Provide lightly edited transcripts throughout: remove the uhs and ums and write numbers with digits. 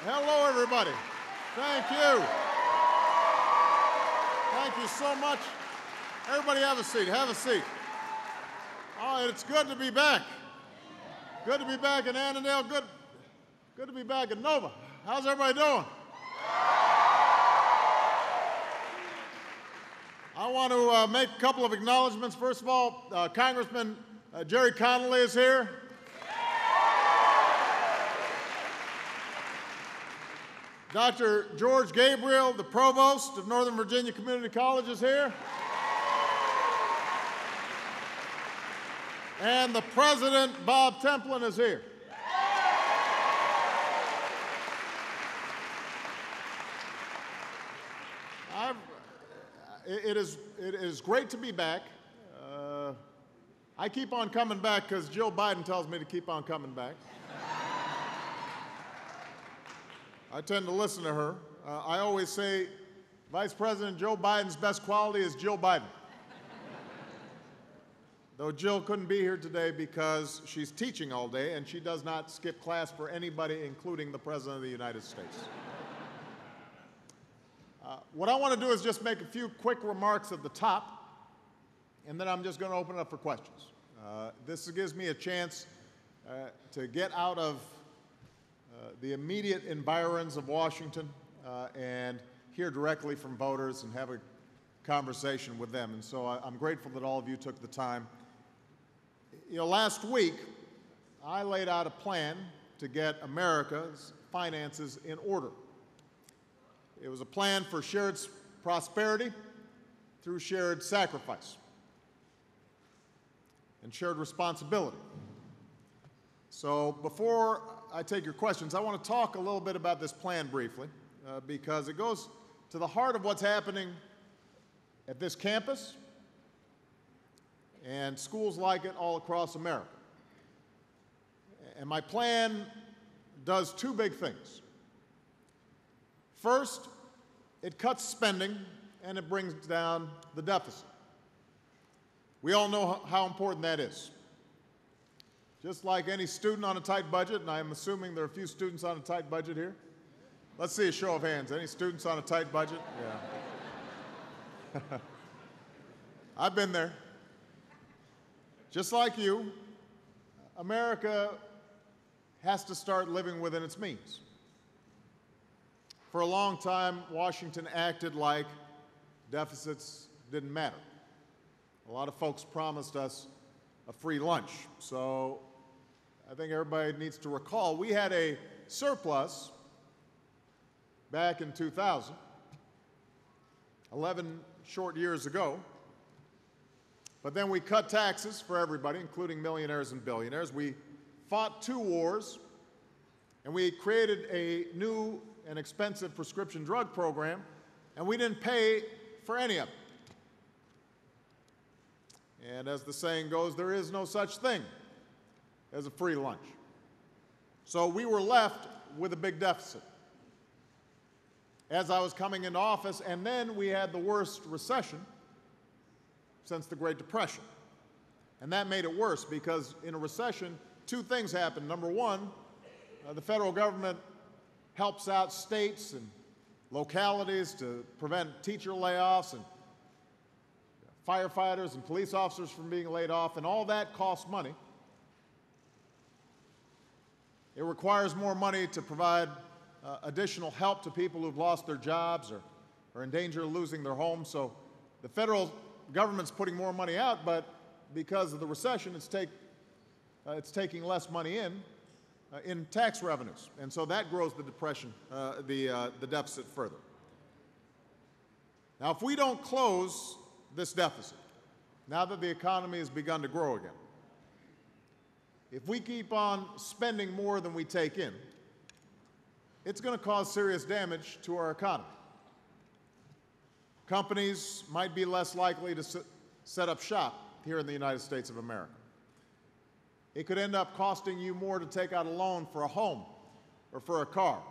Hello, everybody. Thank you. Thank you so much. Everybody have a seat. Have a seat. Oh, it's good to be back. Good to be back in Annandale. Good to be back in Nova. How's everybody doing? I want to make a couple of acknowledgments. First of all, Congressman Jerry Connolly is here. Dr. George Gabriel, the provost of Northern Virginia Community College, is here. And the president, Bob Templin, is here. It is great to be back. I keep on coming back because Jill Biden tells me to keep on coming back. I tend to listen to her. I always say Vice President Joe Biden's best quality is Jill Biden. Though Jill couldn't be here today because she's teaching all day and she does not skip class for anybody, including the President of the United States. What I want to do is just make a few quick remarks at the top, and then I'm just going to open it up for questions. This gives me a chance to get out of the immediate environs of Washington and hear directly from voters and have a conversation with them. And so I'm grateful that all of you took the time. You know, last week, I laid out a plan to get America's finances in order. It was a plan for shared prosperity through shared sacrifice and shared responsibility. So before I take your questions, I want to talk a little bit about this plan briefly because it goes to the heart of what's happening at this campus and schools like it all across America. And my plan does two big things. First, it cuts spending and it brings down the deficit. We all know how important that is. Just like any student on a tight budget, and I'm assuming there are a few students on a tight budget here. Let's see a show of hands. Any students on a tight budget? Yeah. I've been there. Just like you, America has to start living within its means. For a long time, Washington acted like deficits didn't matter. A lot of folks promised us a free lunch. So I think everybody needs to recall we had a surplus back in 2000, 11 short years ago. But then we cut taxes for everybody, including millionaires and billionaires. We fought two wars, and we created a new and expensive prescription drug program, and we didn't pay for any of it. And as the saying goes, there is no such thing as a free lunch. So we were left with a big deficit as I was coming into office, and then we had the worst recession since the Great Depression. And that made it worse because in a recession, two things happen. Number one, the federal government helps out states and localities to prevent teacher layoffs and firefighters and police officers from being laid off, and all that costs money. It requires more money to provide additional help to people who've lost their jobs or are in danger of losing their homes. So the federal government's putting more money out, but because of the recession, it's taking less money in tax revenues, and so that grows the the deficit further. Now, if we don't close this deficit, now that the economy has begun to grow again, if we keep on spending more than we take in, it's going to cause serious damage to our economy. Companies might be less likely to set up shop here in the United States of America. It could end up costing you more to take out a loan for a home or for a car,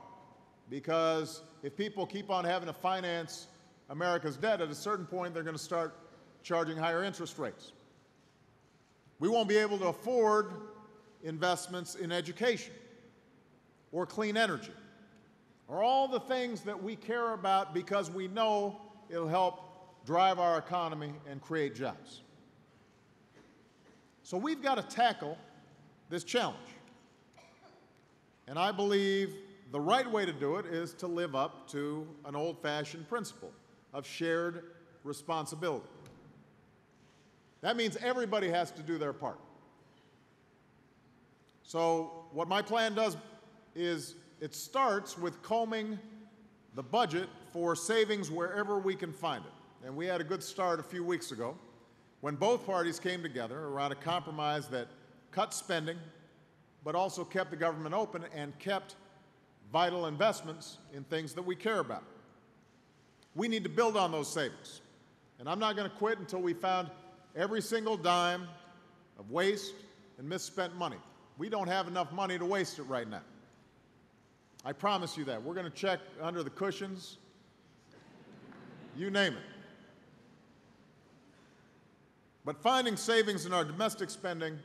because if people keep on having to finance America's debt, at a certain point they're going to start charging higher interest rates. We won't be able to afford investments in education or clean energy are all the things that we care about because we know it'll help drive our economy and create jobs. So we've got to tackle this challenge. And I believe the right way to do it is to live up to an old-fashioned principle of shared responsibility. That means everybody has to do their part. So what my plan does is it starts with combing the budget for savings wherever we can find it. And we had a good start a few weeks ago when both parties came together around a compromise that cut spending but also kept the government open and kept vital investments in things that we care about. We need to build on those savings. And I'm not going to quit until we found every single dime of waste and misspent money. We don't have enough money to waste it right now. I promise you that. We're going to check under the cushions, you name it. But finding savings in our domestic spending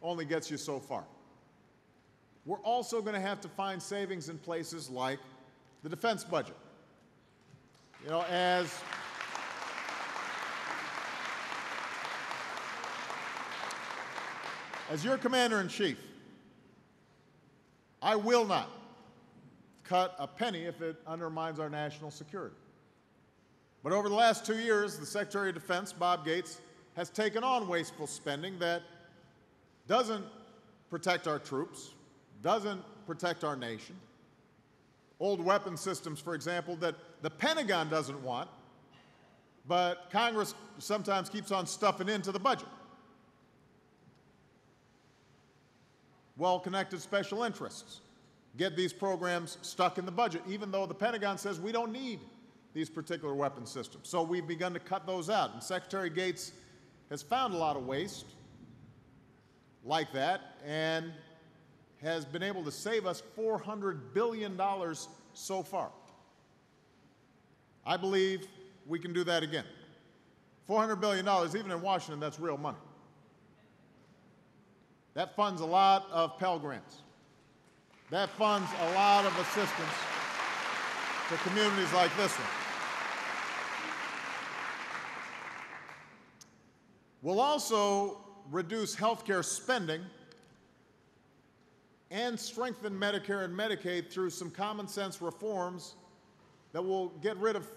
only gets you so far. We're also going to have to find savings in places like the defense budget. You know, as your commander-in-chief, I will not cut a penny if it undermines our national security. But over the last 2 years, the Secretary of Defense, Bob Gates, has taken on wasteful spending that doesn't protect our troops, doesn't protect our nation. Old weapon systems, for example, that the Pentagon doesn't want, but Congress sometimes keeps on stuffing into the budget. Well-connected special interests get these programs stuck in the budget, even though the Pentagon says we don't need these particular weapon systems. So we've begun to cut those out. And Secretary Gates has found a lot of waste like that and has been able to save us $400 billion so far. I believe we can do that again. $400 billion, even in Washington, that's real money. That funds a lot of Pell Grants. That funds a lot of assistance to communities like this one. We'll also reduce health care spending and strengthen Medicare and Medicaid through some common sense reforms that will get rid of,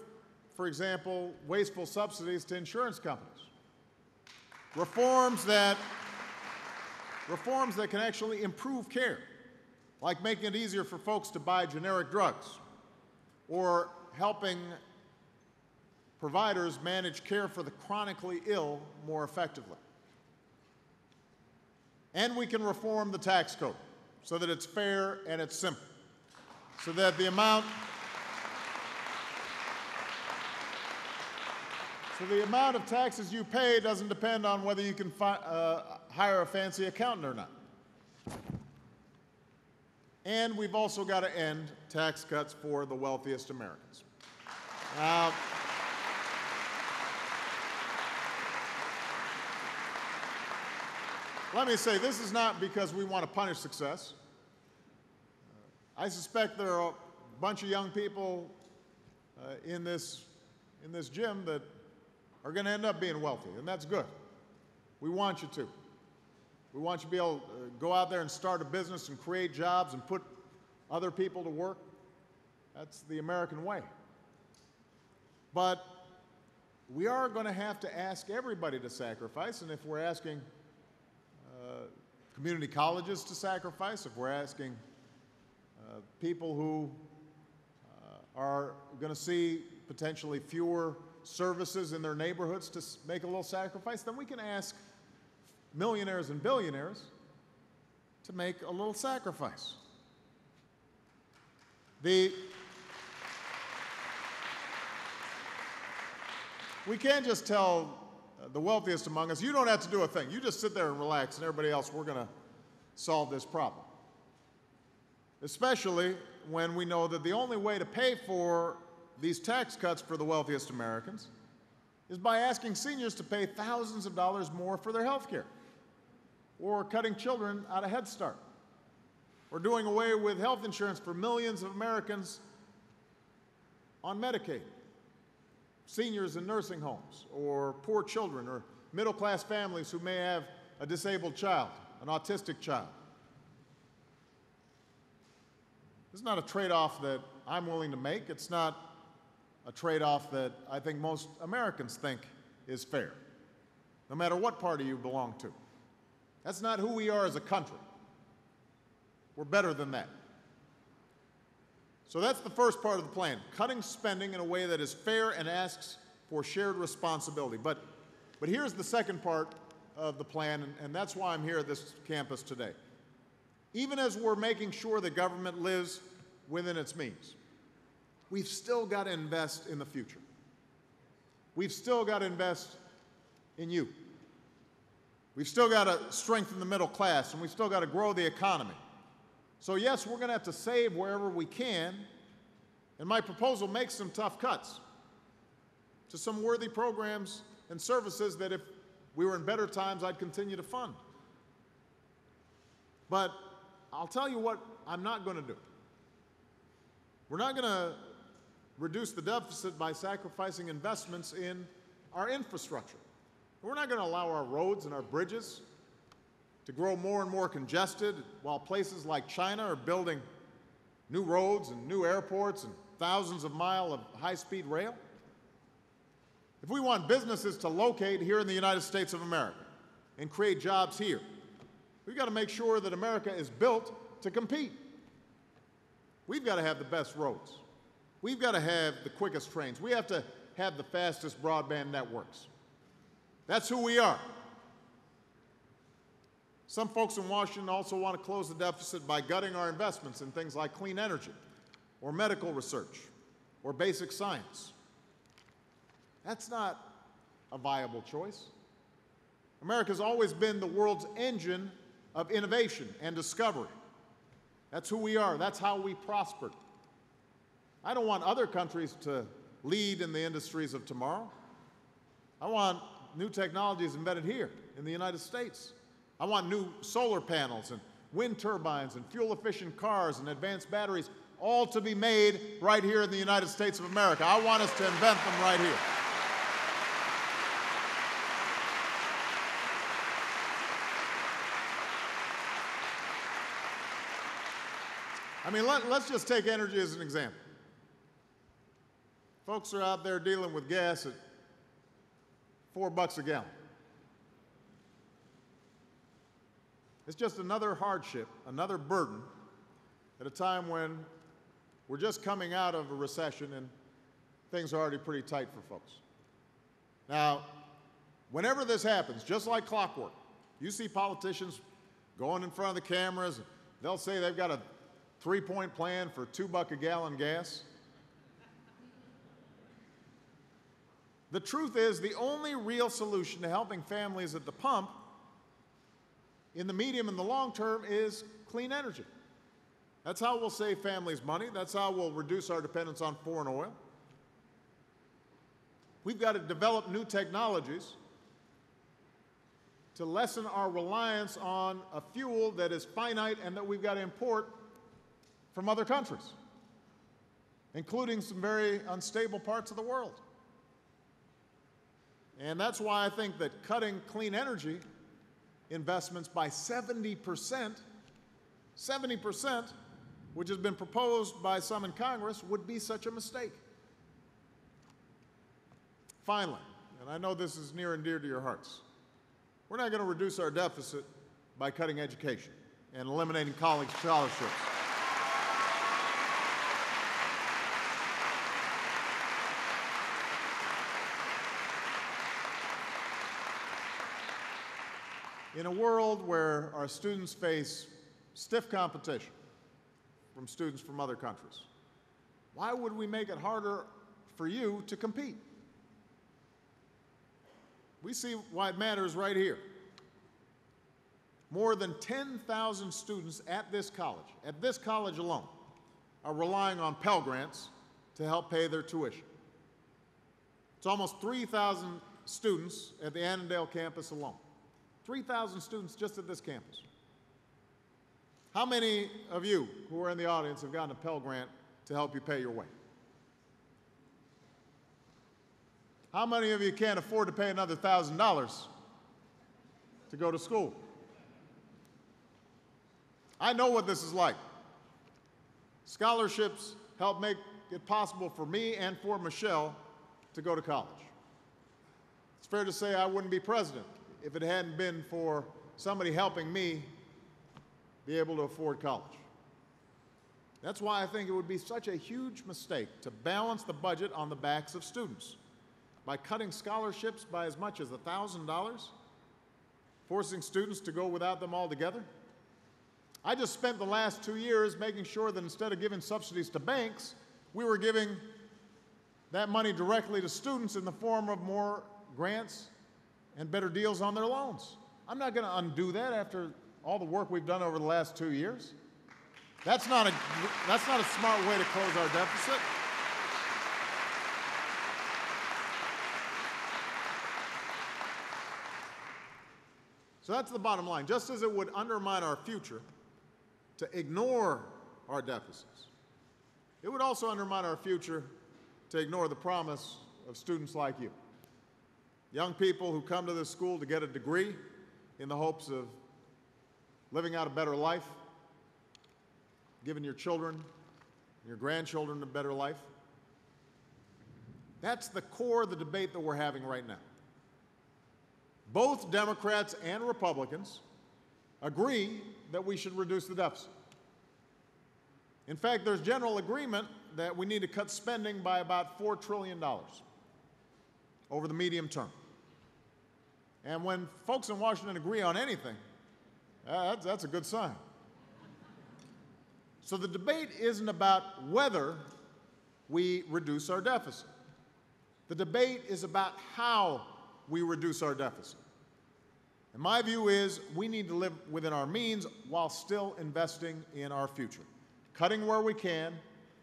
for example, wasteful subsidies to insurance companies. Reforms that can actually improve care, like making it easier for folks to buy generic drugs or helping providers manage care for the chronically ill more effectively. And we can reform the tax code so that it's fair and it's simple, so that the amount of taxes you pay doesn't depend on whether you can hire a fancy accountant or not. And we've also got to end tax cuts for the wealthiest Americans. Now, let me say, this is not because we want to punish success. I suspect there are a bunch of young people in this gym that are going to end up being wealthy, and that's good. We want you to. We want you to be able to go out there and start a business and create jobs and put other people to work. That's the American way. But we are going to have to ask everybody to sacrifice, and if we're asking community colleges to sacrifice, if we're asking people who are going to see potentially fewer services in their neighborhoods to make a little sacrifice, then we can ask millionaires and billionaires to make a little sacrifice. We can't just tell the wealthiest among us, you don't have to do a thing. You just sit there and relax, and everybody else, we're going to solve this problem. Especially when we know that the only way to pay for these tax cuts for the wealthiest Americans is by asking seniors to pay thousands of dollars more for their health care, or cutting children out of Head Start, or doing away with health insurance for millions of Americans on Medicaid, seniors in nursing homes, or poor children, or middle-class families who may have a disabled child, an autistic child. This is not a trade-off that I'm willing to make. It's not a trade-off that I think most Americans think is fair, no matter what party you belong to. That's not who we are as a country. We're better than that. So that's the first part of the plan, cutting spending in a way that is fair and asks for shared responsibility. But here's the second part of the plan, and that's why I'm here at this campus today. Even as we're making sure that government lives within its means, we've still got to invest in the future. We've still got to invest in you. We've still got to strengthen the middle class, and we've still got to grow the economy. So yes, we're going to have to save wherever we can, and my proposal makes some tough cuts to some worthy programs and services that if we were in better times, I'd continue to fund. But I'll tell you what I'm not going to do. We're not going to reduce the deficit by sacrificing investments in our infrastructure. We're not going to allow our roads and our bridges to grow more and more congested while places like China are building new roads and new airports and thousands of miles of high-speed rail. If we want businesses to locate here in the United States of America and create jobs here, we've got to make sure that America is built to compete. We've got to have the best roads. We've got to have the quickest trains. We have to have the fastest broadband networks. That's who we are. Some folks in Washington also want to close the deficit by gutting our investments in things like clean energy, or medical research, or basic science. That's not a viable choice. America's always been the world's engine of innovation and discovery. That's who we are. That's how we prospered. I don't want other countries to lead in the industries of tomorrow. I want new technologies invented here in the United States. I want new solar panels and wind turbines and fuel-efficient cars and advanced batteries all to be made right here in the United States of America. I want us to invent them right here. I mean, let's just take energy as an example. Folks are out there dealing with gas at $4 a gallon. It's just another hardship, another burden at a time when we're just coming out of a recession and things are already pretty tight for folks. Now, whenever this happens, just like clockwork, you see politicians going in front of the cameras, and they'll say they've got a 3-point plan for $2 a gallon gas. The truth is, the only real solution to helping families at the pump in the medium and the long term is clean energy. That's how we'll save families money. That's how we'll reduce our dependence on foreign oil. We've got to develop new technologies to lessen our reliance on a fuel that is finite and that we've got to import from other countries, including some very unstable parts of the world. And that's why I think that cutting clean energy investments by 70%, which has been proposed by some in Congress, would be such a mistake. Finally, and I know this is near and dear to your hearts, we're not going to reduce our deficit by cutting education and eliminating college scholarships. In a world where our students face stiff competition from students from other countries, why would we make it harder for you to compete? We see why it matters right here. More than 10,000 students at this college alone, are relying on Pell Grants to help pay their tuition. It's almost 3,000 students at the Annandale campus alone. 3,000 students just at this campus. How many of you who are in the audience have gotten a Pell Grant to help you pay your way? How many of you can't afford to pay another $1,000 to go to school? I know what this is like. Scholarships help make it possible for me and for Michelle to go to college. It's fair to say I wouldn't be president if it hadn't been for somebody helping me be able to afford college. That's why I think it would be such a huge mistake to balance the budget on the backs of students by cutting scholarships by as much as $1,000, forcing students to go without them altogether. I just spent the last 2 years making sure that instead of giving subsidies to banks, we were giving that money directly to students in the form of more grants and better deals on their loans. I'm not going to undo that after all the work we've done over the last 2 years. That's not a smart way to close our deficit. So that's the bottom line. Just as it would undermine our future to ignore our deficits, it would also undermine our future to ignore the promise of students like you. Young people who come to this school to get a degree in the hopes of living out a better life, giving your children and your grandchildren a better life. That's the core of the debate that we're having right now. Both Democrats and Republicans agree that we should reduce the deficit. In fact, there's general agreement that we need to cut spending by about $4 trillion over the medium term. And when folks in Washington agree on anything, that's a good sign. So the debate isn't about whether we reduce our deficit. The debate is about how we reduce our deficit. And my view is we need to live within our means while still investing in our future, cutting where we can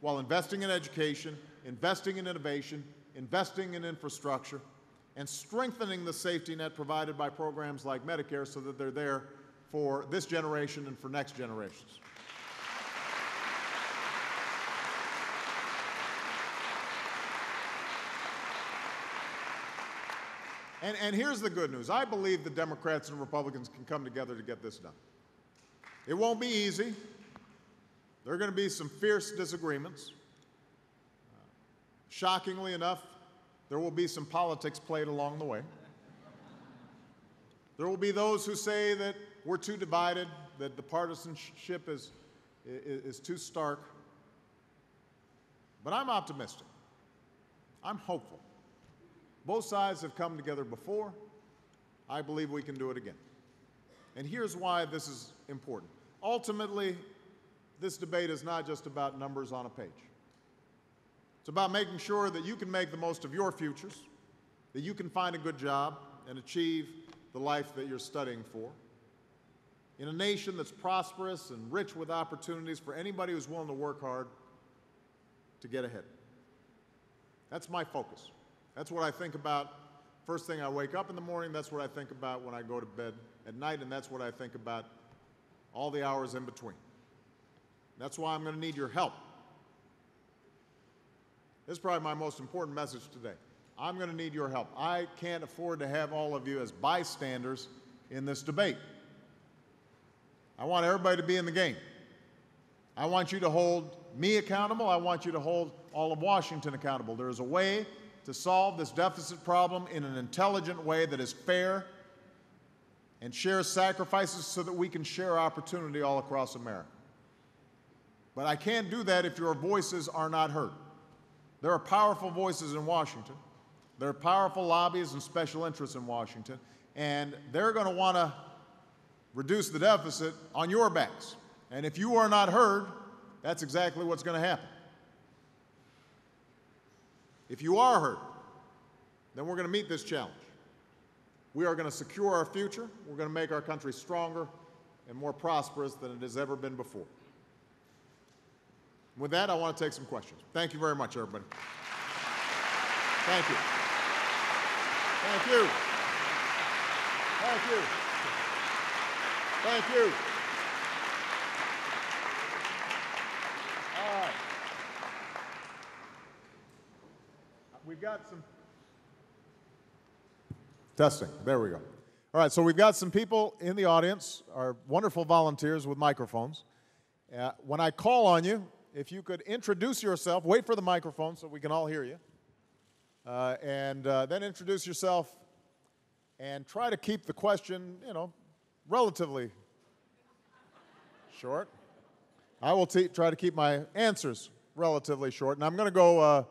while investing in education, investing in innovation, investing in infrastructure, and strengthening the safety net provided by programs like Medicare so that they're there for this generation and for next generations. And here's the good news. I believe the Democrats and Republicans can come together to get this done. It won't be easy. There are going to be some fierce disagreements. Shockingly enough, there will be some politics played along the way. There will be those who say that we're too divided, that the partisanship is too stark. But I'm optimistic. I'm hopeful. Both sides have come together before. I believe we can do it again. And here's why this is important. Ultimately, this debate is not just about numbers on a page. It's about making sure that you can make the most of your futures, that you can find a good job and achieve the life that you're studying for, in a nation that's prosperous and rich with opportunities for anybody who's willing to work hard to get ahead. That's my focus. That's what I think about first thing I wake up in the morning. That's what I think about when I go to bed at night, and that's what I think about all the hours in between. That's why I'm going to need your help. This is probably my most important message today. I'm going to need your help. I can't afford to have all of you as bystanders in this debate. I want everybody to be in the game. I want you to hold me accountable. I want you to hold all of Washington accountable. There is a way to solve this deficit problem in an intelligent way that is fair and shares sacrifices so that we can share opportunity all across America. But I can't do that if your voices are not heard. There are powerful voices in Washington. There are powerful lobbies and special interests in Washington, and they're going to want to reduce the deficit on your backs. And if you are not heard, that's exactly what's going to happen. If you are heard, then we're going to meet this challenge. We are going to secure our future. We're going to make our country stronger and more prosperous than it has ever been before. With that, I want to take some questions. Thank you very much, everybody. Thank you. Thank you. Thank you. Thank you. All right. Testing. There we go. All right, so we've got some people in the audience, our wonderful volunteers with microphones. When I call on you, if you could introduce yourself, wait for the microphone so we can all hear you, and then introduce yourself and try to keep the question, relatively short. I will try to keep my answers relatively short, and I'm going to go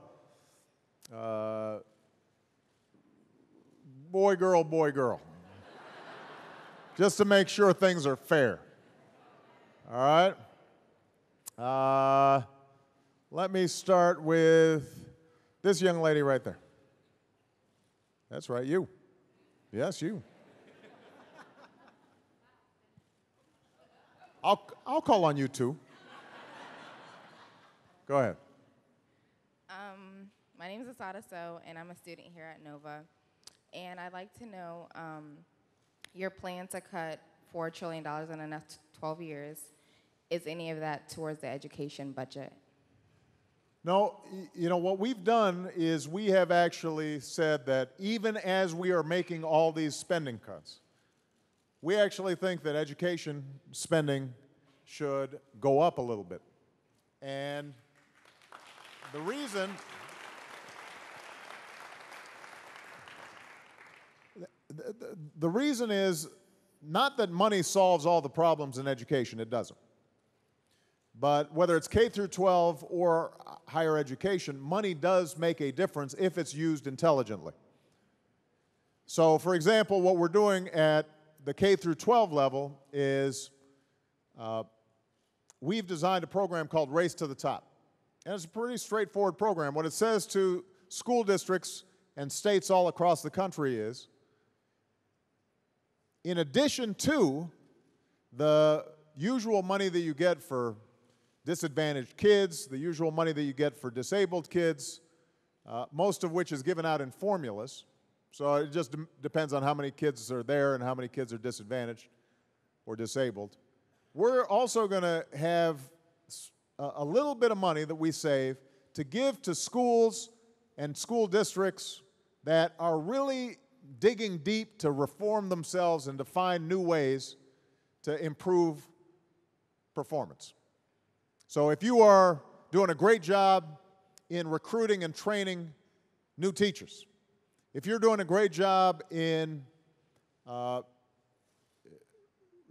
boy, girl, just to make sure things are fair. All right? Let me start with this young lady right there. That's right, you. Yes, you. I'll call on you too. Go ahead. My name is Asada So, and I'm a student here at Nova. And I'd like to know your plan to cut $4 trillion in the next 12 years. Is any of that towards the education budget? No, what we've done is we have actually said that even as we are making all these spending cuts, we actually think that education spending should go up a little bit. And the reason is not that money solves all the problems in education, it doesn't. But whether it's K through 12 or higher education, money does make a difference if it's used intelligently. So, for example, what we're doing at the K through 12 level is we've designed a program called Race to the Top. And it's a pretty straightforward program. What it says to school districts and states all across the country is, in addition to the usual money that you get for disadvantaged kids, the usual money that you get for disabled kids, most of which is given out in formulas, so it just depends on how many kids are there and how many kids are disadvantaged or disabled. We're also going to have a little bit of money that we save to give to schools and school districts that are really digging deep to reform themselves and to find new ways to improve performance. So if you are doing a great job in recruiting and training new teachers, if you're doing a great job in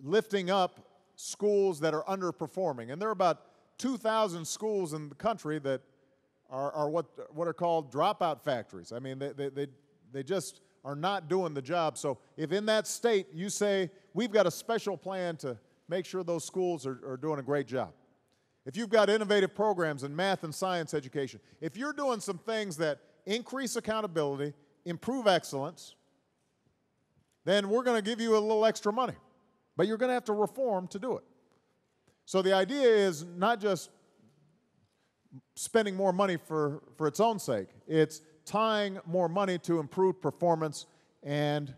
lifting up schools that are underperforming, and there are about 2,000 schools in the country that are what are called dropout factories. I mean, they just are not doing the job. So if in that state you say, we've got a special plan to make sure those schools are doing a great job. If you've got innovative programs in math and science education, if you're doing some things that increase accountability, improve excellence, then we're going to give you a little extra money. But you're going to have to reform to do it. So the idea is not just spending more money for its own sake. It's tying more money to improve performance and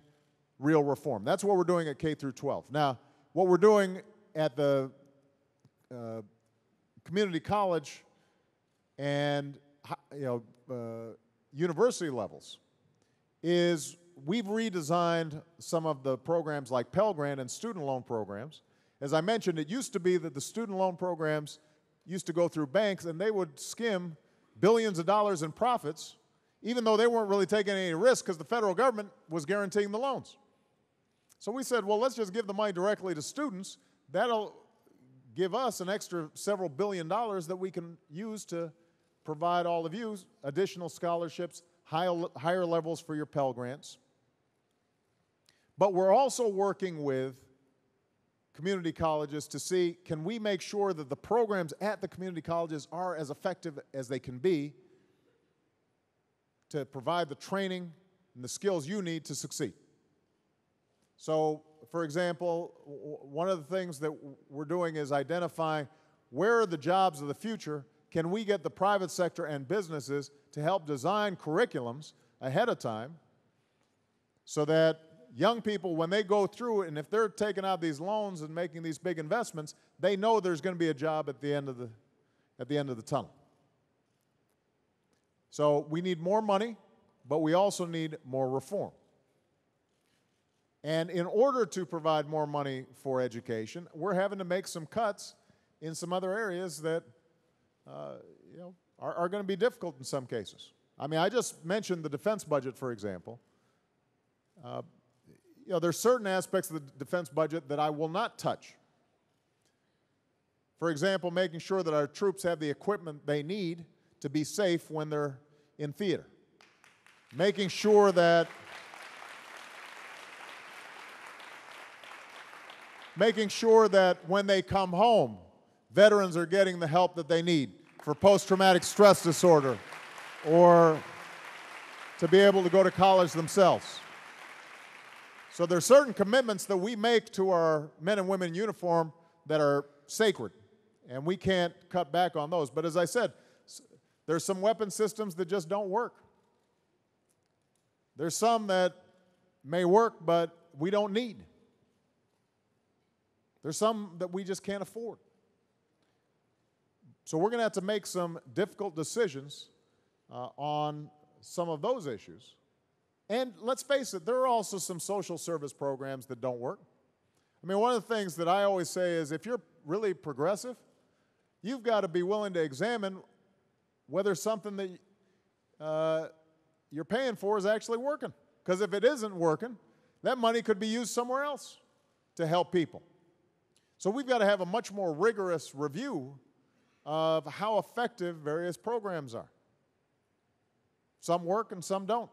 real reform. That's what we're doing at K through 12. Now, what we're doing at the community college and university levels is we've redesigned some of the programs like Pell Grant and student loan programs. As I mentioned, it used to be that the student loan programs used to go through banks and they would skim billions of dollars in profits, even though they weren't really taking any risk because the federal government was guaranteeing the loans. So we said, well, let's just give the money directly to students. That'll give us an extra several billion dollars that we can use to provide all of you additional scholarships, higher levels for your Pell Grants. But we're also working with community colleges to see, can we make sure that the programs at the community colleges are as effective as they can be to provide the training and the skills you need to succeed. So, for example, one of the things that we're doing is identify where are the jobs of the future. Can we get the private sector and businesses to help design curriculums ahead of time so that young people, when they go through it, and if they're taking out these loans and making these big investments, they know there's going to be a job at the end of the tunnel. So we need more money, but we also need more reform. And in order to provide more money for education, we're having to make some cuts in some other areas that are going to be difficult in some cases. I mean, I just mentioned the defense budget, for example. There's certain aspects of the defense budget that I will not touch. For example, making sure that our troops have the equipment they need to be safe when they're in theater. Making sure that when they come home, veterans are getting the help that they need for post-traumatic stress disorder or to be able to go to college themselves. So there are certain commitments that we make to our men and women in uniform that are sacred, and we can't cut back on those. But as I said, there's some weapon systems that just don't work. There's some that may work, but we don't need. There's some that we just can't afford. So we're going to have to make some difficult decisions on some of those issues. And let's face it, there are also some social service programs that don't work. I mean, one of the things that I always say is if you're really progressive, you've got to be willing to examine whether something that you're paying for is actually working. Because if it isn't working, that money could be used somewhere else to help people. So we've got to have a much more rigorous review of how effective various programs are. Some work and some don't.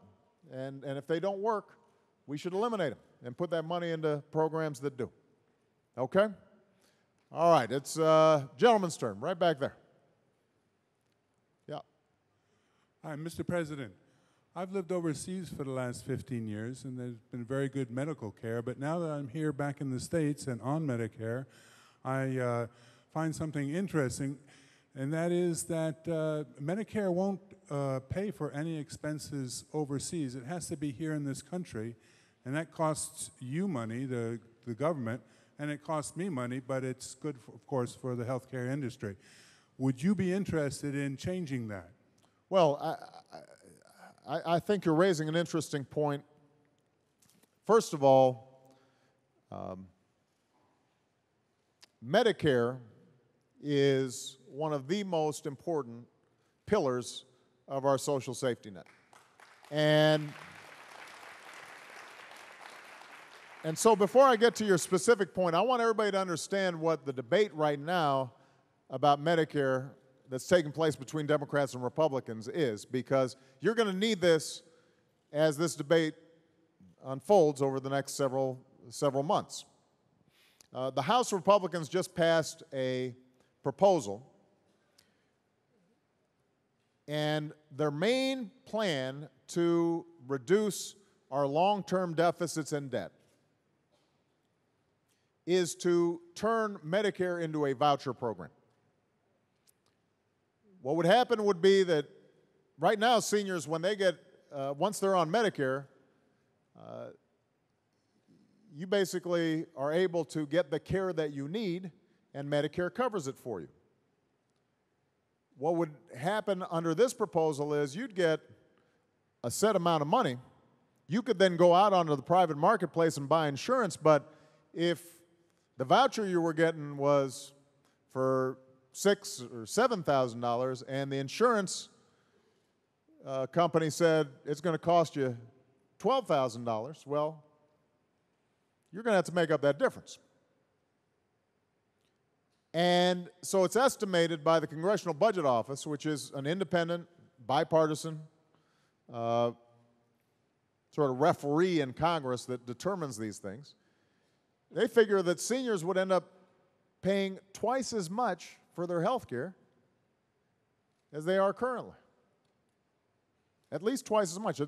And if they don't work, we should eliminate them and put that money into programs that do. Okay? All right, it's gentleman's turn, right back there. Yeah. Hi, Mr. President. I've lived overseas for the last 15 years, and there's been very good medical care, but now that I'm here back in the States and on Medicare, I find something interesting, and that is that Medicare won't pay for any expenses overseas. It has to be here in this country, and that costs you money, the government, and it costs me money, but it's good, of course, for the healthcare industry. Would you be interested in changing that? Well, I think you're raising an interesting point. First of all, Medicare is one of the most important pillars of our social safety net. And so before I get to your specific point, I want everybody to understand what the debate right now about Medicare that's taking place between Democrats and Republicans is, because you're going to need this as this debate unfolds over the next several months. The House Republicans just passed a proposal, and their main plan to reduce our long-term deficits and debt is to turn Medicare into a voucher program. What would happen would be that right now seniors, when they get, once they're on Medicare, you basically are able to get the care that you need, and Medicare covers it for you. What would happen under this proposal is you'd get a set amount of money. You could then go out onto the private marketplace and buy insurance, but if the voucher you were getting was for $6,000 or $7,000 and the insurance company said it's going to cost you $12,000, well, you're going to have to make up that difference. And so it's estimated by the Congressional Budget Office, which is an independent, bipartisan sort of referee in Congress that determines these things. They figure that seniors would end up paying twice as much for their health care as they are currently. At least twice as much.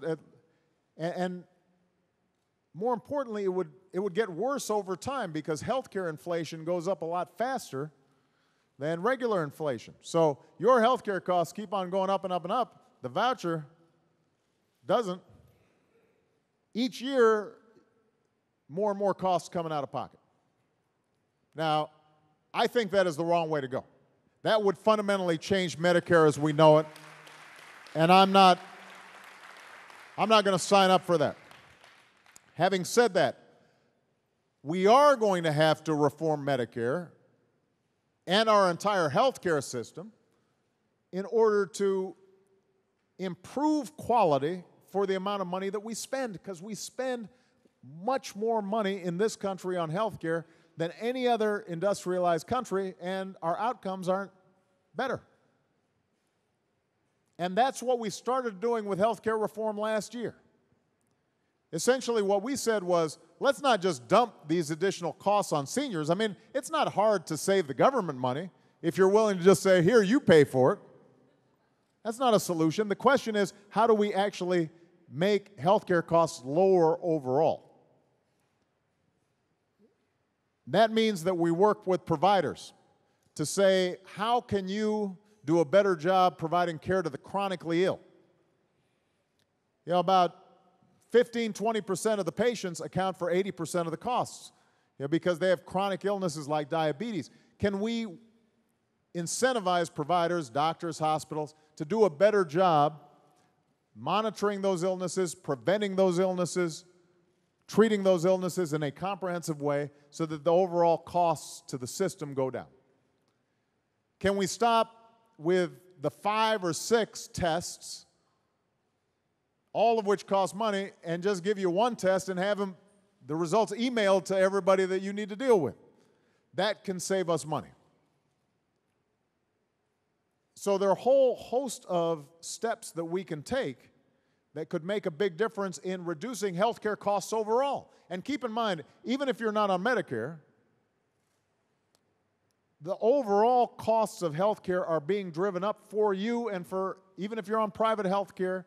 And more importantly, it would get worse over time because health care inflation goes up a lot faster than regular inflation. So your health care costs keep on going up and up and up. The voucher doesn't. Each year, more and more costs coming out of pocket. Now, I think that is the wrong way to go. That would fundamentally change Medicare as we know it, and I'm not going to sign up for that. Having said that, We are going to have to reform Medicare and our entire health care system in order to improve quality for the amount of money that we spend, because we spend much more money in this country on health care than any other industrialized country, and our outcomes aren't better. And that's what we started doing with health care reform last year. Essentially, what we said was, let's not just dump these additional costs on seniors. I mean, it's not hard to save the government money if you're willing to just say, here, you pay for it. That's not a solution. The question is, how do we actually make healthcare costs lower overall? That means that we work with providers to say, how can you do a better job providing care to the chronically ill? You know, about 15–20% of the patients account for 80% of the costs, because they have chronic illnesses like diabetes. Can we incentivize providers, doctors, hospitals to do a better job monitoring those illnesses, preventing those illnesses, treating those illnesses in a comprehensive way so that the overall costs to the system go down? Can we stop with the 5 or 6 tests, all of which cost money, and just give you one test and have the results emailed to everybody that you need to deal with? That can save us money. So there are a whole host of steps that we can take that could make a big difference in reducing healthcare costs overall. And keep in mind, even if you're not on Medicare, the overall costs of healthcare are being driven up for you, and for even if you're on private healthcare,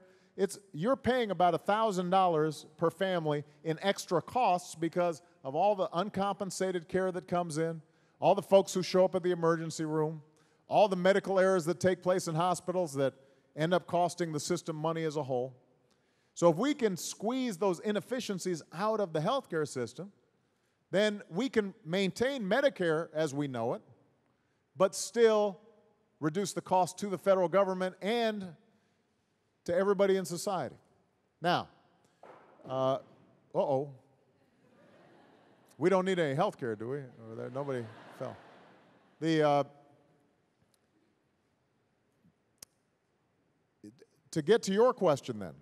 you're paying about $1,000 per family in extra costs because of all the uncompensated care that comes in, all the folks who show up at the emergency room, all the medical errors that take place in hospitals that end up costing the system money as a whole. So if we can squeeze those inefficiencies out of the healthcare system, then we can maintain Medicare as we know it, but still reduce the cost to the federal government and to everybody in society. Now, we don't need any health care, do we? Or nobody fell. To get to your question then,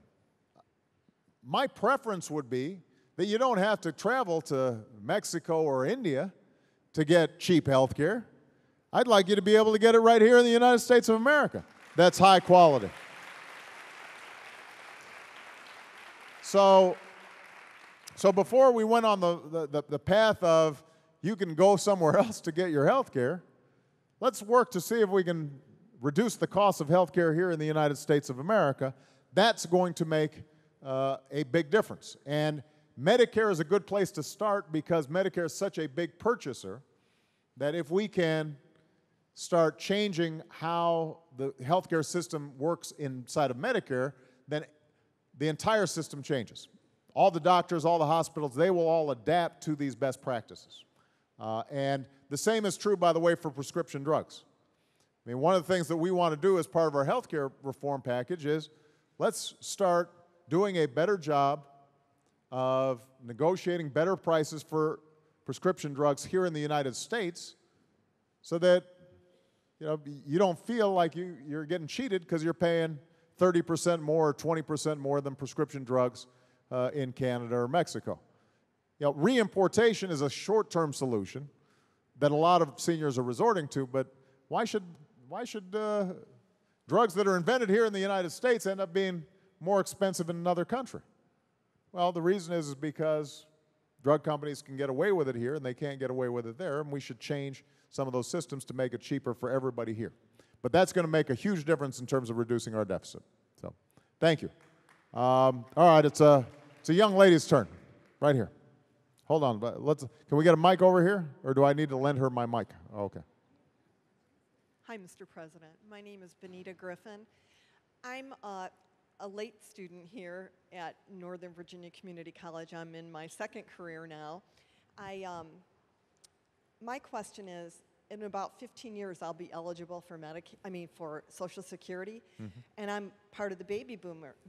my preference would be that you don't have to travel to Mexico or India to get cheap health care. I'd like you to be able to get it right here in the United States of America. That's high quality. So before we went on the path of you can go somewhere else to get your health care, let's work to see if we can reduce the cost of health care here in the United States of America. That's going to make a big difference. And Medicare is a good place to start because Medicare is such a big purchaser that if we can start changing how the healthcare system works inside of Medicare, then the entire system changes. All the doctors, all the hospitals, they will all adapt to these best practices. And the same is true, by the way, for prescription drugs. I mean, one of the things that we want to do as part of our healthcare reform package is let's start doing a better job of negotiating better prices for prescription drugs here in the United States so that you don't feel like you're getting cheated because you're paying 30% more or 20% more than prescription drugs in Canada or Mexico. Reimportation is a short-term solution that a lot of seniors are resorting to, but why should drugs that are invented here in the United States end up being more expensive in another country? Well, the reason is because drug companies can get away with it here and they can't get away with it there, and we should change some of those systems to make it cheaper for everybody here. But that's going to make a huge difference in terms of reducing our deficit. So, thank you. All right, it's a young lady's turn, right here. Hold on, can we get a mic over here, or do I need to lend her my mic? Oh, okay. Hi, Mr. President. My name is Benita Griffin. I'm a late student here at Northern Virginia Community College. I'm in my second career now. My question is, in about 15 years, I'll be eligible for for Social Security, and I'm part of the baby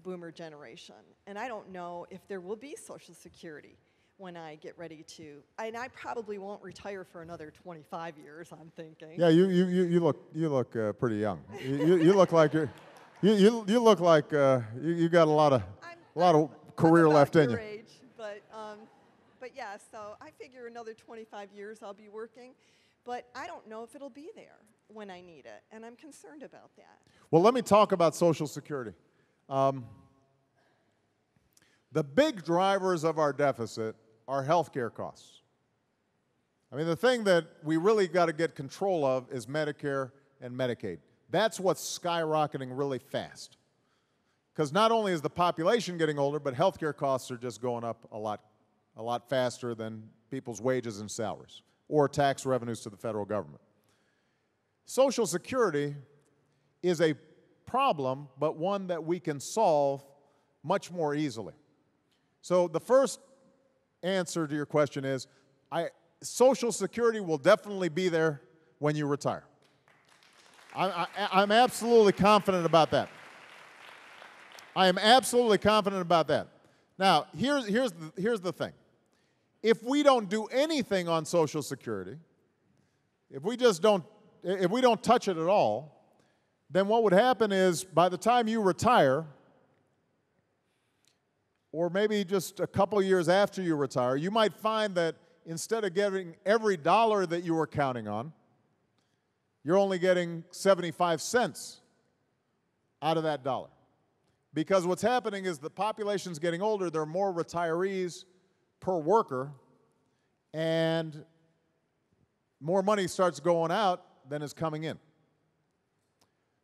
boomer generation, and I don't know if there will be Social Security when I get ready to. And I probably won't retire for another 25 years, I'm thinking. Yeah, you look pretty young. You look like you look like you got a lot of career I'm about left in you. your age, but yeah, so I figure another 25 years I'll be working, but I don't know if it'll be there when I need it, and I'm concerned about that. Well, let me talk about Social Security. The big drivers of our deficit are health care costs. I mean, the thing that we really got to get control of is Medicare and Medicaid. That's what's skyrocketing really fast. Because not only is the population getting older, but health care costs are just going up a lot faster than people's wages and salaries, or tax revenues to the federal government. Social Security is a problem, but one that we can solve much more easily. So the first answer to your question is, Social Security will definitely be there when you retire. I'm absolutely confident about that. I am absolutely confident about that. Now, here's the thing. If we don't do anything on Social Security, if we don't touch it at all, then what would happen is by the time you retire, or maybe just a couple years after you retire, you might find that instead of getting every dollar that you were counting on, you're only getting 75 cents out of that dollar. Because what's happening is the population's getting older, there are more retirees per worker, and more money starts going out than is coming in.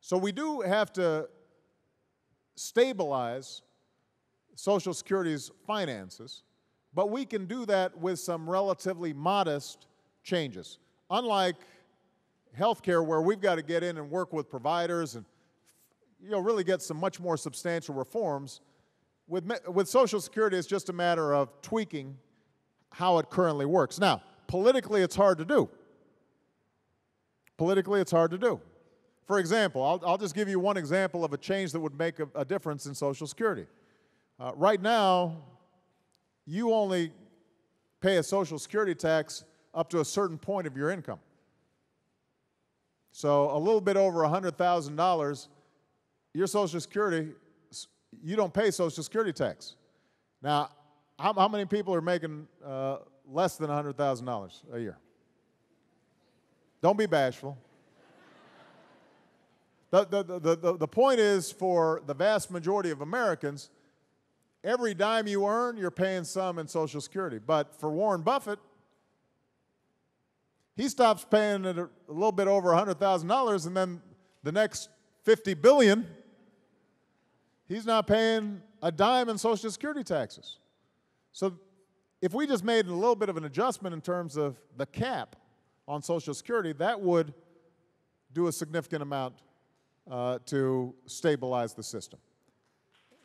So we do have to stabilize Social Security's finances, but we can do that with some relatively modest changes. Unlike healthcare, where we've got to get in and work with providers and really get some much more substantial reforms, with Social Security, it's just a matter of tweaking how it currently works. Now, politically, it's hard to do. Politically, it's hard to do. For example, I'll just give you one example of a change that would make a difference in Social Security. Right now, you only pay a Social Security tax up to a certain point of your income. So a little bit over $100,000, your Social Security, you don't pay Social Security tax. Now, how many people are making less than $100,000 a year? Don't be bashful. The point is, for the vast majority of Americans, every dime you earn, you're paying some in Social Security. But for Warren Buffett, he stops paying it a little bit over $100,000, and then the next $50 billion, he's not paying a dime in Social Security taxes. So if we just made a little bit of an adjustment in terms of the cap on Social Security, that would do a significant amount to stabilize the system.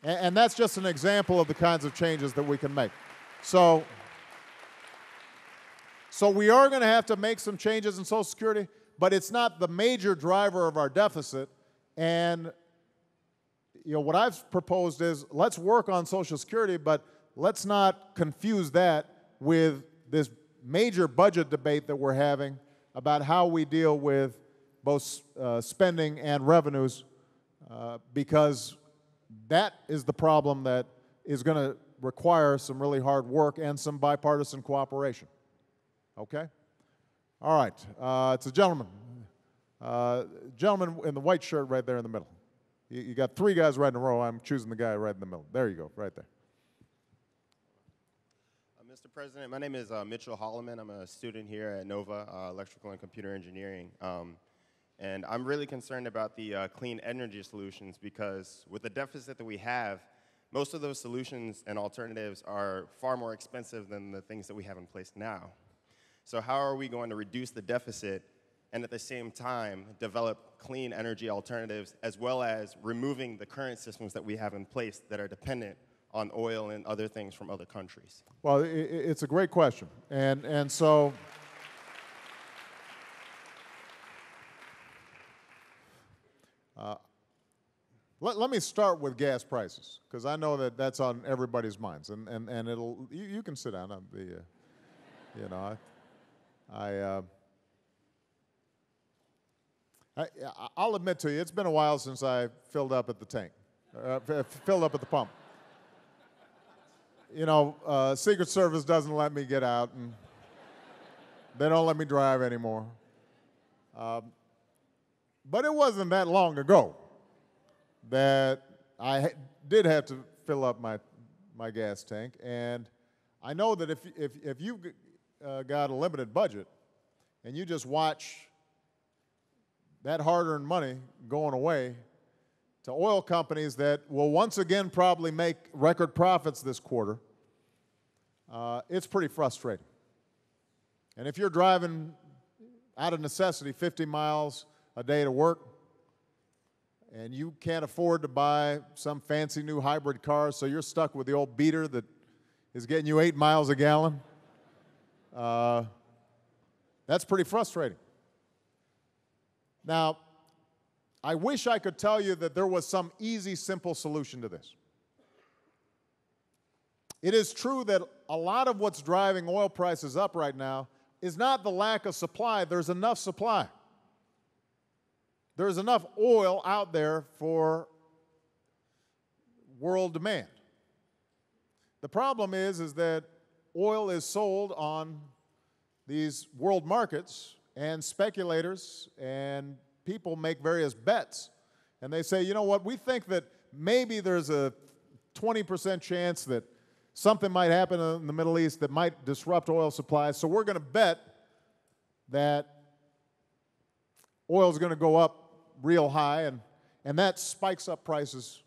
And that's just an example of the kinds of changes that we can make. So we are going to have to make some changes in Social Security, but it's not the major driver of our deficit. And what I've proposed is, let's work on Social Security, but let's not confuse that with this major budget debate that we're having about how we deal with both spending and revenues, because that is the problem that is going to require some really hard work and some bipartisan cooperation. Okay? All right. It's a gentleman. Gentleman in the white shirt right there in the middle. You got three guys right in a row. I'm choosing the guy right in the middle. There you go, right there. Mr. President, my name is Mitchell Holloman. I'm a student here at Nova, Electrical and Computer Engineering. And I'm really concerned about the clean energy solutions, because with the deficit that we have, most of those solutions and alternatives are far more expensive than the things that we have in place now. So how are we going to reduce the deficit and at the same time develop clean energy alternatives, as well as removing the current systems that we have in place that are dependent on oil and other things from other countries? Well, it's a great question. And so Let me start with gas prices, because I know that that's on everybody's minds, and it'll, you can sit down. You know, I'll admit to you, it's been a while since I filled up at the tank, filled up at the pump. You know, Secret Service doesn't let me get out, and they don't let me drive anymore. But it wasn't that long ago that I did have to fill up my gas tank, and I know that if you've got a limited budget and you just watch that hard-earned money going away to oil companies that will once again probably make record profits this quarter, it's pretty frustrating. And if you're driving out of necessity 50 miles a day to work, and you can't afford to buy some fancy new hybrid car, so you're stuck with the old beater that is getting you 8 miles a gallon, that's pretty frustrating. Now, I wish I could tell you that there was some easy, simple solution to this. It is true that a lot of what's driving oil prices up right now is not the lack of supply. There's enough supply. There's enough oil out there for world demand. The problem is that oil is sold on these world markets, and speculators and people make various bets. And they say, you know what, we think that maybe there's a 20% chance that something might happen in the Middle East that might disrupt oil supplies, so we're going to bet that oil is going to go up real high, and that spikes up prices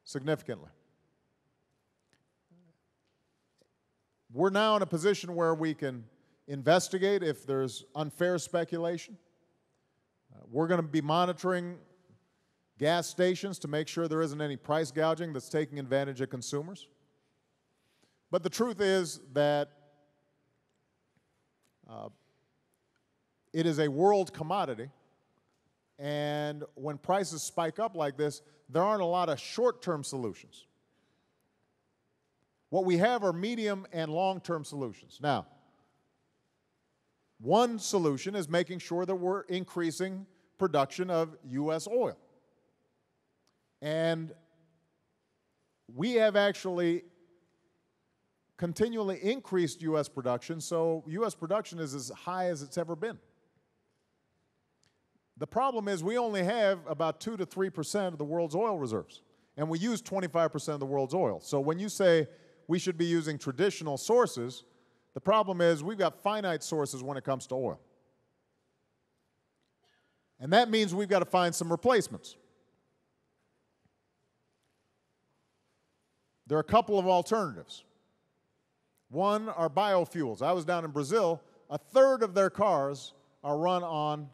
significantly. We're now in a position where we can investigate if there's unfair speculation. We're going to be monitoring gas stations to make sure there isn't any price gouging that's taking advantage of consumers. But the truth is that it is a world commodity, and when prices spike up like this, there aren't a lot of short-term solutions. What we have are medium and long-term solutions. Now, one solution is making sure that we're increasing production of U.S. oil. And we have actually continually increased U.S. production, so U.S. production is as high as it's ever been. The problem is we only have about 2 to 3% of the world's oil reserves, and we use 25% of the world's oil. So when you say we should be using traditional sources, the problem is we've got finite sources when it comes to oil. And that means we've got to find some replacements. There are a couple of alternatives. One are biofuels. I was down in Brazil. A third of their cars are run on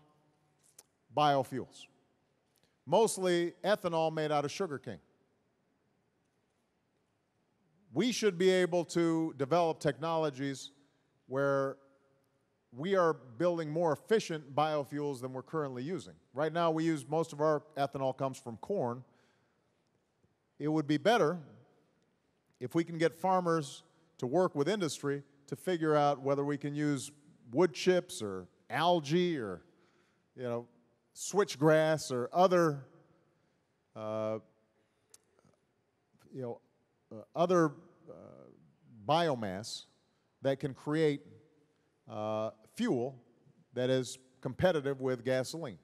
biofuels, mostly ethanol made out of sugarcane. We should be able to develop technologies where we are building more efficient biofuels than we're currently using. Right now, we use most of our ethanol comes from corn. It would be better if we can get farmers to work with industry to figure out whether we can use wood chips or algae or, switchgrass or other, other biomass that can create fuel that is competitive with gasoline.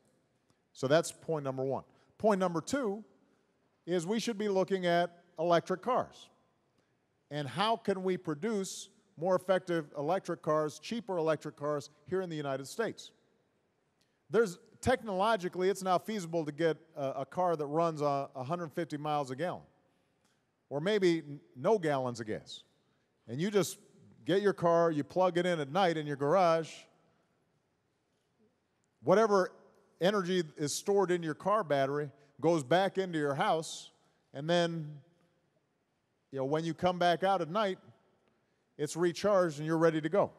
So that's point number one. Point number two is we should be looking at electric cars. And how can we produce more effective electric cars, cheaper electric cars here in the United States? Technologically, it's now feasible to get a car that runs 150 miles a gallon, or maybe no gallons of gas. And you just get your car, you plug it in at night in your garage. Whatever energy is stored in your car battery goes back into your house, and then when you come back out at night, it's recharged and you're ready to go.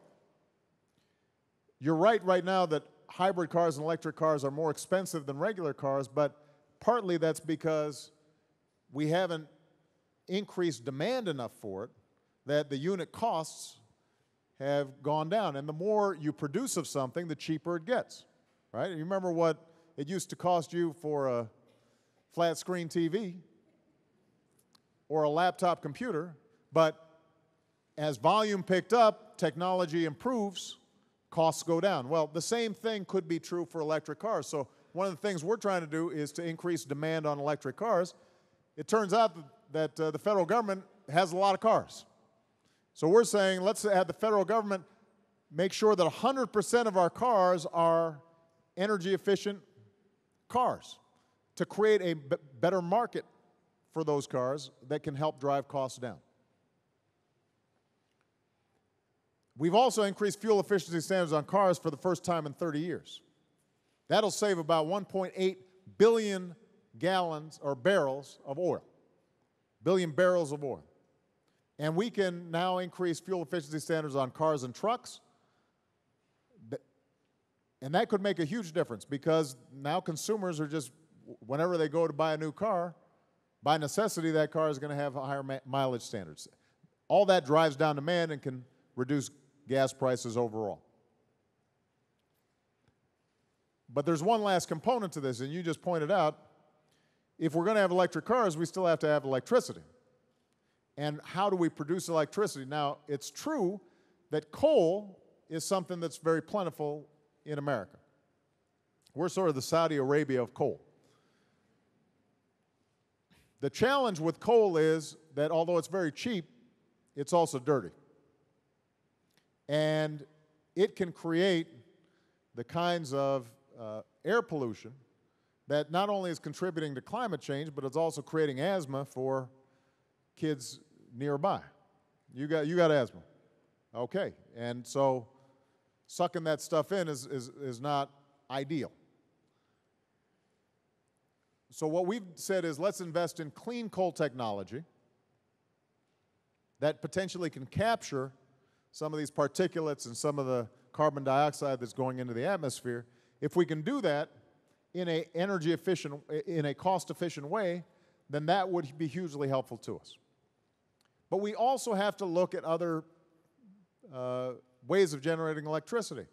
You're right now that hybrid cars and electric cars are more expensive than regular cars, but partly that's because we haven't increased demand enough for it, that the unit costs have gone down. And the more you produce of something, the cheaper it gets, right? You remember what it used to cost you for a flat screen TV or a laptop computer, but as volume picked up, technology improves, costs go down. Well, the same thing could be true for electric cars. So one of the things we're trying to do is to increase demand on electric cars. It turns out that the federal government has a lot of cars. So we're saying let's have the federal government make sure that 100% of our cars are energy efficient cars to create a better market for those cars that can help drive costs down. We've also increased fuel efficiency standards on cars for the first time in 30 years. That'll save about 1.8 billion gallons or barrels of oil, billion barrels of oil. And we can now increase fuel efficiency standards on cars and trucks. And that could make a huge difference because now consumers are just, whenever they go to buy a new car, by necessity that car is going to have higher mileage standards. All that drives down demand and can reduce gas prices overall. But there's one last component to this, and you just pointed out, if we're going to have electric cars, we still have to have electricity. And how do we produce electricity? Now, it's true that coal is something that's very plentiful in America. We're sort of the Saudi Arabia of coal. The challenge with coal is that although it's very cheap, it's also dirty. And it can create the kinds of air pollution that not only is contributing to climate change, but it's also creating asthma for kids nearby. You got asthma. Okay. And so sucking that stuff in is not ideal. So what we've said is let's invest in clean coal technology that potentially can capture some of these particulates and some of the carbon dioxide that's going into the atmosphere. If we can do that in a energy efficient, in a cost efficient way, then that would be hugely helpful to us. But we also have to look at other ways of generating electricity.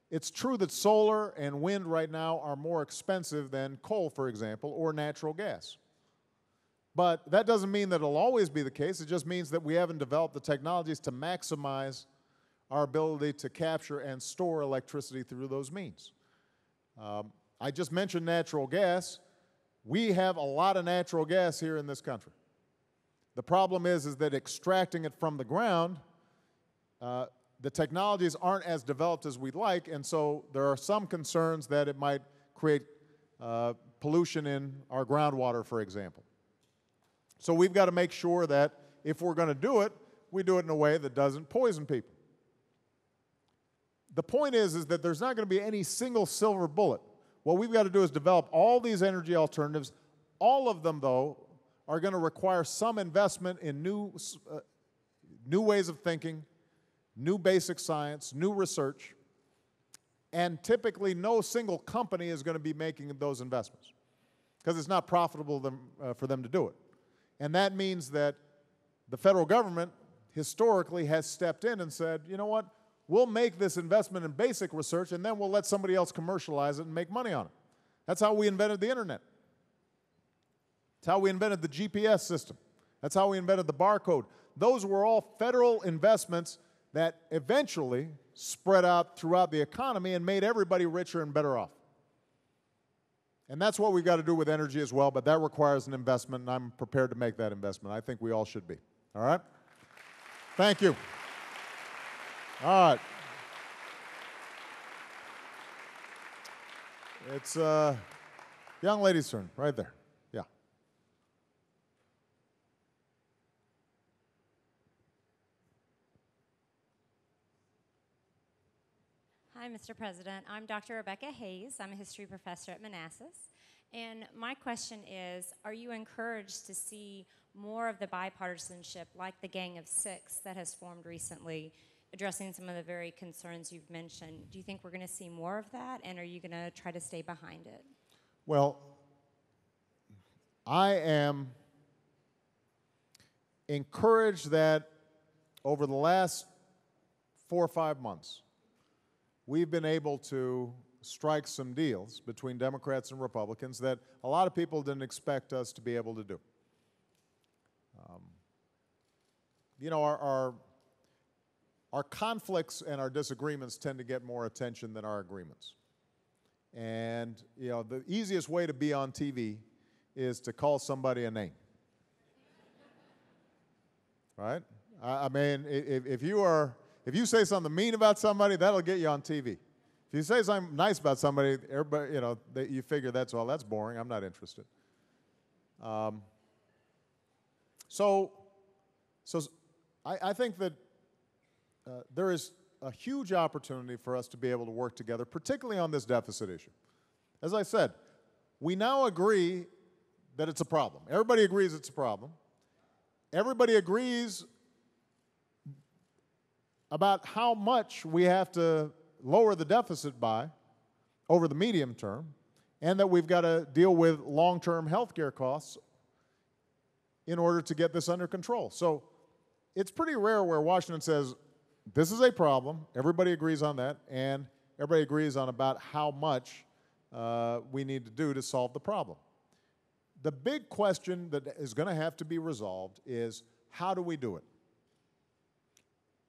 It's true that solar and wind right now are more expensive than coal, for example, or natural gas. But that doesn't mean that it'll always be the case. It just means that we haven't developed the technologies to maximize our ability to capture and store electricity through those means. I just mentioned natural gas. We have a lot of natural gas here in this country. The problem is that extracting it from the ground, the technologies aren't as developed as we'd like, and so there are some concerns that it might create pollution in our groundwater, for example. So we've got to make sure that if we're going to do it, we do it in a way that doesn't poison people. The point is that there's not going to be any single silver bullet. What we've got to do is develop all these energy alternatives. All of them, though, are going to require some investment in new ways of thinking, new basic science, new research, and typically no single company is going to be making those investments because it's not profitable for them to do it. And that means that the federal government historically has stepped in and said, you know what, we'll make this investment in basic research and then we'll let somebody else commercialize it and make money on it. That's how we invented the internet. That's how we invented the GPS system. That's how we invented the barcode. Those were all federal investments that eventually spread out throughout the economy and made everybody richer and better off. And that's what we've got to do with energy as well, but that requires an investment, and I'm prepared to make that investment. I think we all should be. All right? Thank you. All right. It's young lady's turn, right there. Yeah. Hi, Mr. President. I'm Dr. Rebecca Hayes. I'm a history professor at Manassas. And my question is, are you encouraged to see more of the bipartisanship like the Gang of Six that has formed recently, addressing some of the very concerns you've mentioned? Do you think we're going to see more of that, and are you going to try to stay behind it? Well, I am encouraged that over the last 4 or 5 months, we've been able to strike some deals between Democrats and Republicans that a lot of people didn't expect us to be able to do. You know, our conflicts and our disagreements tend to get more attention than our agreements. And, you know, the easiest way to be on TV is to call somebody a name. Right? I mean, if you say something mean about somebody, that'll get you on TV. If you say something nice about somebody, everybody, you know, you figure that's boring. I'm not interested. So I think that there is a huge opportunity for us to be able to work together, particularly on this deficit issue. As I said, we now agree that it's a problem. Everybody agrees it's a problem. Everybody agrees about how much we have to lower the deficit by over the medium term, and that we've got to deal with long-term health care costs in order to get this under control. So it's pretty rare where Washington says, this is a problem, everybody agrees on that, and everybody agrees on about how much we need to do to solve the problem. The big question that is going to have to be resolved is, how do we do it?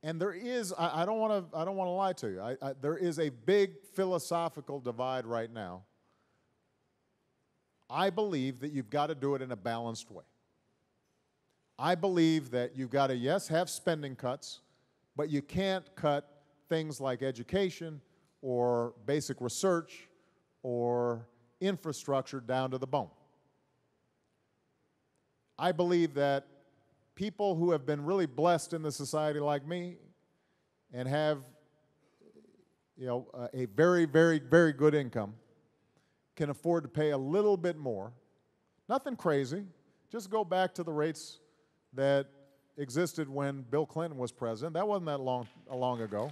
And there is, I don't want to lie to you, there is a big philosophical divide right now. I believe that you've got to do it in a balanced way. I believe that you've got to, yes, have spending cuts, but you can't cut things like education or basic research or infrastructure down to the bone. I believe that people who have been really blessed in the society like me and have, you know, a very, very, very good income can afford to pay a little bit more. Nothing crazy. Just go back to the rates that existed when Bill Clinton was president. That wasn't that long ago.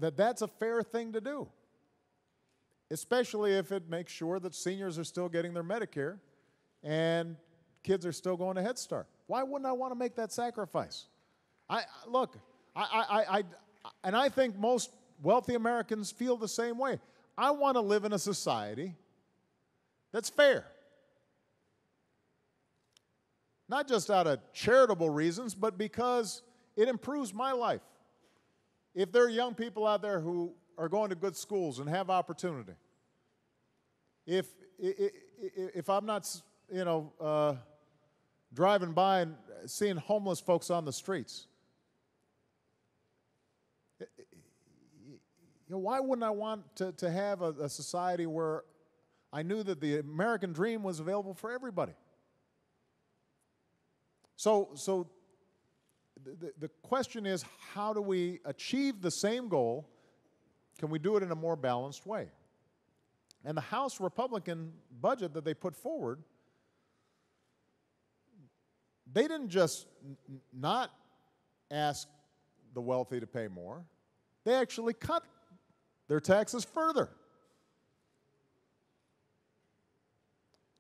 That's a fair thing to do, especially if it makes sure that seniors are still getting their Medicare and kids are still going to Head Start. Why wouldn't I want to make that sacrifice? Look, and I think most wealthy Americans feel the same way. I want to live in a society that's fair. Not just out of charitable reasons, but because it improves my life. If there are young people out there who are going to good schools and have opportunity, if I'm not, you know, driving by and seeing homeless folks on the streets, you know, why wouldn't I want to have a society where I knew that the American dream was available for everybody? So the question is, how do we achieve the same goal? Can we do it in a more balanced way? And the House Republican budget that they put forward, they didn't just not ask the wealthy to pay more. They actually cut their taxes further.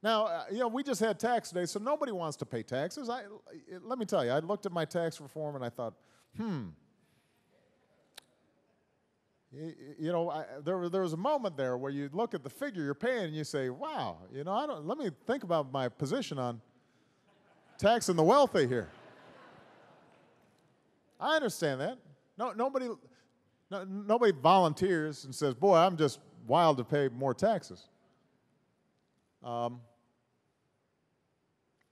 Now, you know, we just had tax day, so nobody wants to pay taxes. Let me tell you, I looked at my tax reform and I thought, you know, there was a moment there where you look at the figure you're paying and you say, wow, you know, let me think about my position on taxing the wealthy here. I understand that. Nobody volunteers and says, boy, I'm just wild to pay more taxes.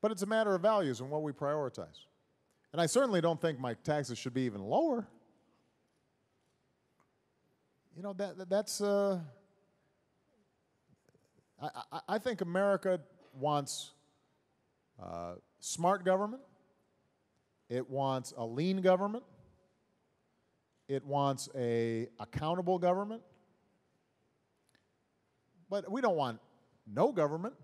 But it's a matter of values and what we prioritize. And I certainly don't think my taxes should be even lower. You know, I think America wants smart government. It wants a lean government. It wants an accountable government. But we don't want no government.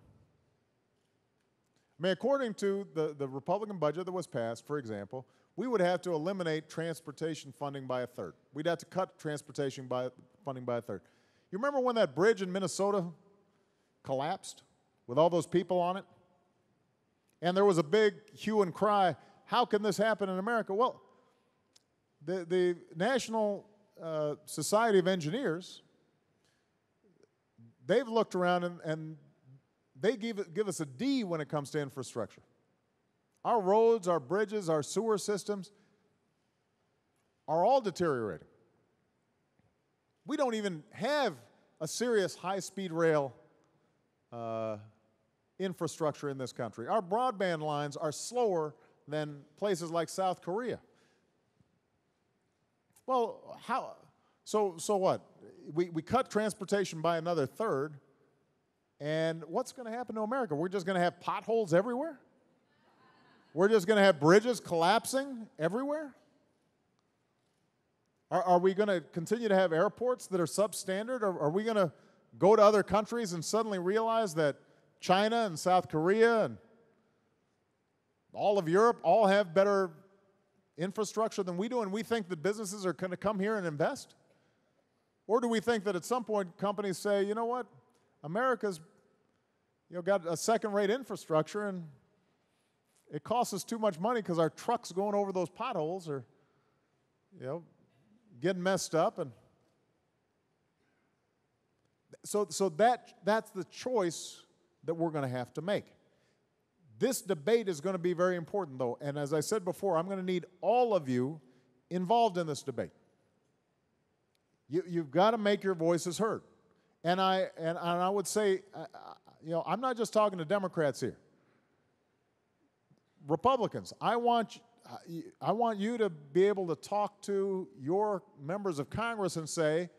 I mean, according to the Republican budget that was passed, for example, we would have to eliminate transportation funding by a third. We'd have to cut transportation funding by a third. You remember when that bridge in Minnesota collapsed with all those people on it? And there was a big hue and cry, how can this happen in America? Well, the National Society of Engineers, they've looked around and they give us a D when it comes to infrastructure. Our roads, our bridges, our sewer systems are all deteriorating. We don't even have a serious high-speed rail infrastructure in this country. Our broadband lines are slower than places like South Korea. Well, so what? We cut transportation by another third, and what's going to happen to America? We're just going to have potholes everywhere? We're just going to have bridges collapsing everywhere? Are we going to continue to have airports that are substandard? Or are we going to go to other countries and suddenly realize that China and South Korea and all of Europe all have better infrastructure than we do, and we think that businesses are going to come here and invest? Or do we think that at some point companies say, you know what, America's got a second-rate infrastructure, and it costs us too much money because our trucks going over those potholes are, getting messed up, and so that's the choice that we're going to have to make. This debate is going to be very important, though, and as I said before, I'm going to need all of you involved in this debate. You've got to make your voices heard, and I would say, I'm not just talking to Democrats here. Republicans, I want you to be able to talk to your members of Congress and say,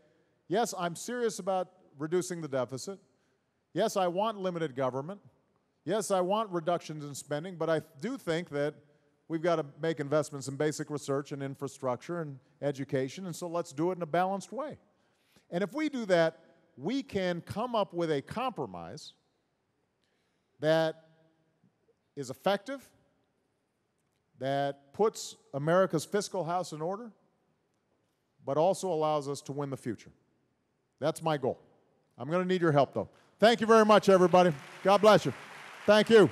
yes, I'm serious about reducing the deficit. Yes, I want limited government. Yes, I want reductions in spending, but I do think that we've got to make investments in basic research and infrastructure and education, and so let's do it in a balanced way. And if we do that, we can come up with a compromise that is effective, that puts America's fiscal house in order, but also allows us to win the future. That's my goal. I'm going to need your help, though. Thank you very much, everybody. God bless you. Thank you.